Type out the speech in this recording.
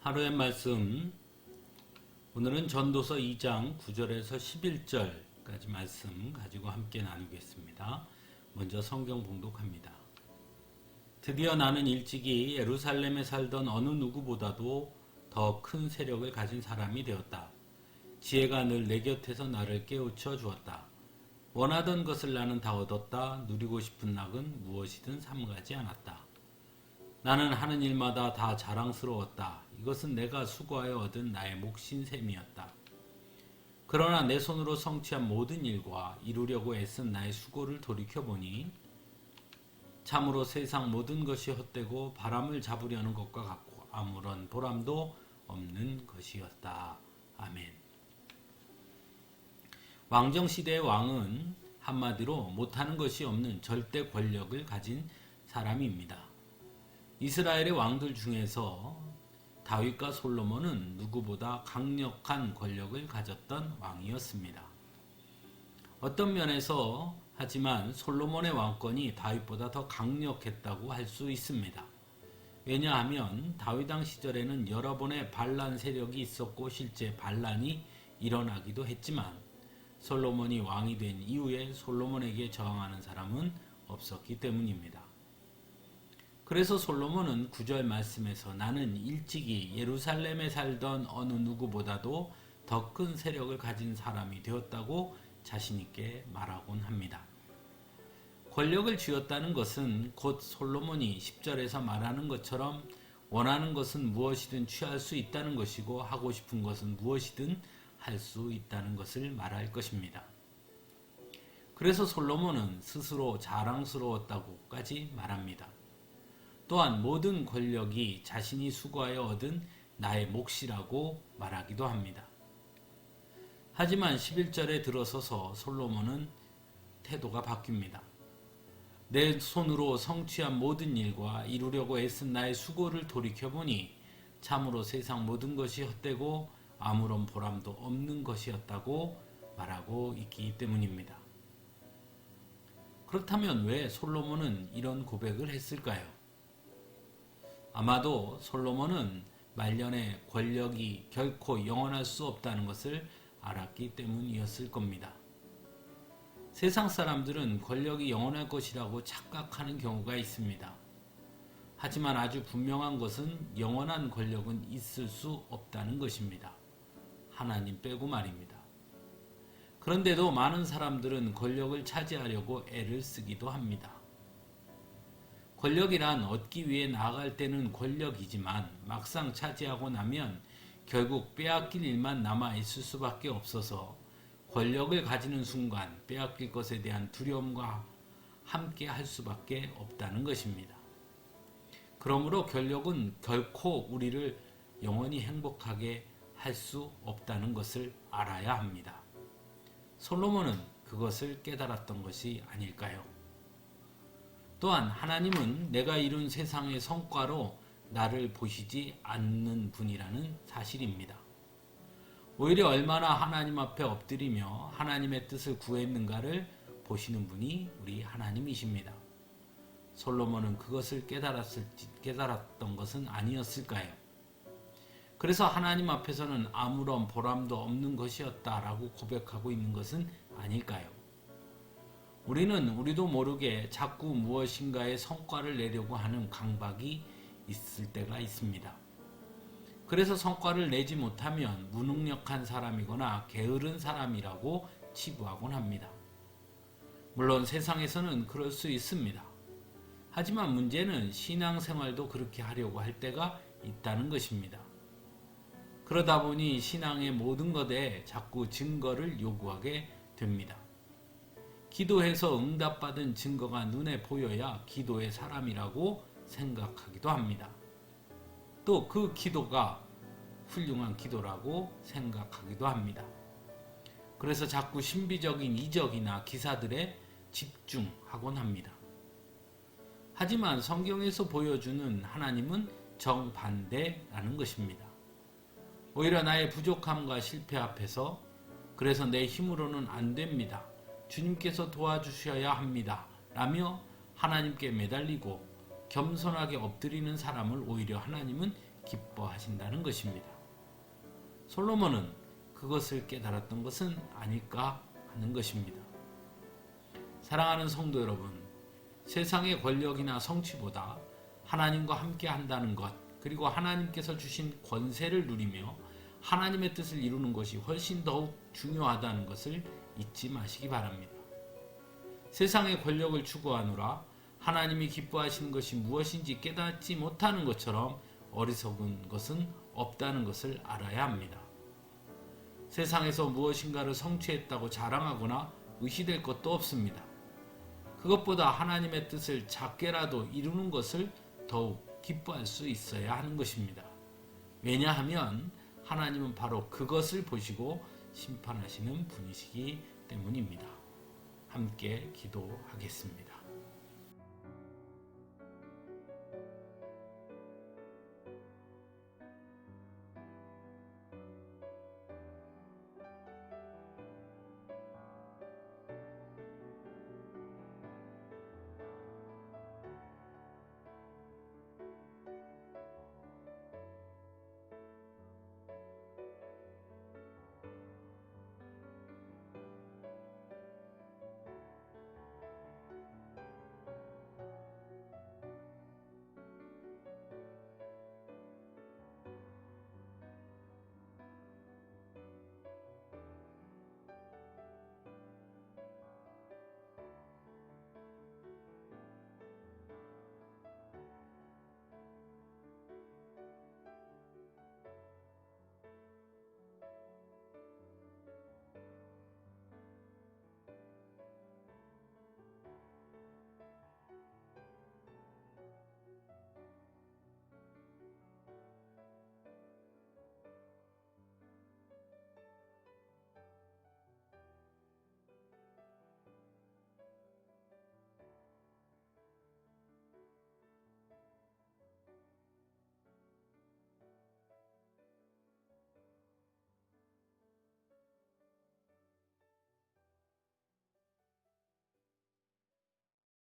하루의 말씀, 오늘은 전도서 2장 9절에서 11절까지 말씀 가지고 함께 나누겠습니다. 먼저 성경 봉독합니다. 드디어 나는 일찍이 예루살렘에 살던 어느 누구보다도 더 큰 세력을 가진 사람이 되었다. 지혜가 늘 내 곁에서 나를 깨우쳐 주었다. 원하던 것을 나는 다 얻었다. 누리고 싶은 낙은 무엇이든 삼가지 않았다. 나는 하는 일마다 다 자랑스러웠다. 이것은 내가 수고하여 얻은 나의 몫인 셈이었다. 그러나 내 손으로 성취한 모든 일과 이루려고 애쓴 나의 수고를 돌이켜보니 참으로 세상 모든 것이 헛되고 바람을 잡으려는 것과 같고 아무런 보람도 없는 것이었다. 아멘. 왕정시대의 왕은 한마디로 못하는 것이 없는 절대 권력을 가진 사람입니다. 이스라엘의 왕들 중에서 다윗과 솔로몬은 누구보다 강력한 권력을 가졌던 왕이었습니다. 어떤 면에서 하지만 솔로몬의 왕권이 다윗보다 더 강력했다고 할 수 있습니다. 왜냐하면 다윗 왕 시절에는 여러 번의 반란 세력이 있었고 실제 반란이 일어나기도 했지만 솔로몬이 왕이 된 이후에 솔로몬에게 저항하는 사람은 없었기 때문입니다. 그래서 솔로몬은 9절 말씀에서 나는 일찍이 예루살렘에 살던 어느 누구보다도 더 큰 세력을 가진 사람이 되었다고 자신있게 말하곤 합니다. 권력을 쥐었다는 것은 곧 솔로몬이 10절에서 말하는 것처럼 원하는 것은 무엇이든 취할 수 있다는 것이고 하고 싶은 것은 무엇이든 할 수 있다는 것을 말할 것입니다. 그래서 솔로몬은 스스로 자랑스러웠다고까지 말합니다. 또한 모든 권력이 자신이 수고하여 얻은 나의 몫이라고 말하기도 합니다. 하지만 11절에 들어서서 솔로몬은 태도가 바뀝니다. 내 손으로 성취한 모든 일과 이루려고 애쓴 나의 수고를 돌이켜보니 참으로 세상 모든 것이 헛되고 아무런 보람도 없는 것이었다고 말하고 있기 때문입니다. 그렇다면 왜 솔로몬은 이런 고백을 했을까요? 아마도 솔로몬은 말년에 권력이 결코 영원할 수 없다는 것을 알았기 때문이었을 겁니다. 세상 사람들은 권력이 영원할 것이라고 착각하는 경우가 있습니다. 하지만 아주 분명한 것은 영원한 권력은 있을 수 없다는 것입니다. 하나님 빼고 말입니다. 그런데도 많은 사람들은 권력을 차지하려고 애를 쓰기도 합니다. 권력이란 얻기 위해 나아갈 때는 권력이지만 막상 차지하고 나면 결국 빼앗길 일만 남아있을 수밖에 없어서 권력을 가지는 순간 빼앗길 것에 대한 두려움과 함께 할 수밖에 없다는 것입니다. 그러므로 권력은 결코 우리를 영원히 행복하게 할 수 없다는 것을 알아야 합니다. 솔로몬은 그것을 깨달았던 것이 아닐까요? 또한 하나님은 내가 이룬 세상의 성과로 나를 보시지 않는 분이라는 사실입니다. 오히려 얼마나 하나님 앞에 엎드리며 하나님의 뜻을 구했는가를 보시는 분이 우리 하나님이십니다. 솔로몬은 그것을 깨달았던 것은 아니었을까요? 그래서 하나님 앞에서는 아무런 보람도 없는 것이었다라고 고백하고 있는 것은 아닐까요? 우리도 모르게 자꾸 무엇인가의 성과를 내려고 하는 강박이 있을 때가 있습니다. 그래서 성과를 내지 못하면 무능력한 사람이거나 게으른 사람이라고 치부하곤 합니다. 물론 세상에서는 그럴 수 있습니다. 하지만 문제는 신앙생활도 그렇게 하려고 할 때가 있다는 것입니다. 그러다 보니 신앙의 모든 것에 자꾸 증거를 요구하게 됩니다. 기도해서 응답받은 증거가 눈에 보여야 기도의 사람이라고 생각하기도 합니다. 또 그 기도가 훌륭한 기도라고 생각하기도 합니다. 그래서 자꾸 신비적인 이적이나 기사들에 집중하곤 합니다. 하지만 성경에서 보여주는 하나님은 정반대라는 것입니다. 오히려 나의 부족함과 실패 앞에서 그래서 내 힘으로는 안 됩니다. 주님께서 도와주셔야 합니다. 라며 하나님께 매달리고 겸손하게 엎드리는 사람을 오히려 하나님은 기뻐하신다는 것입니다. 솔로몬은 그것을 깨달았던 것은 아닐까 하는 것입니다. 사랑하는 성도 여러분, 세상의 권력이나 성취보다 하나님과 함께 한다는 것, 그리고 하나님께서 주신 권세를 누리며 하나님의 뜻을 이루는 것이 훨씬 더욱 중요하다는 것을 잊지 마시기 바랍니다. 세상의 권력을 추구하느라 하나님이 기뻐하시는 것이 무엇인지 깨닫지 못하는 것처럼 어리석은 것은 없다는 것을 알아야 합니다. 세상에서 무엇인가를 성취했다고 자랑하거나 의시될 것도 없습니다. 그것보다 하나님의 뜻을 작게라도 이루는 것을 더욱 기뻐할 수 있어야 하는 것입니다. 왜냐하면 하나님은 바로 그것을 보시고 심판하시는 분이시기 때문입니다. 함께 기도하겠습니다.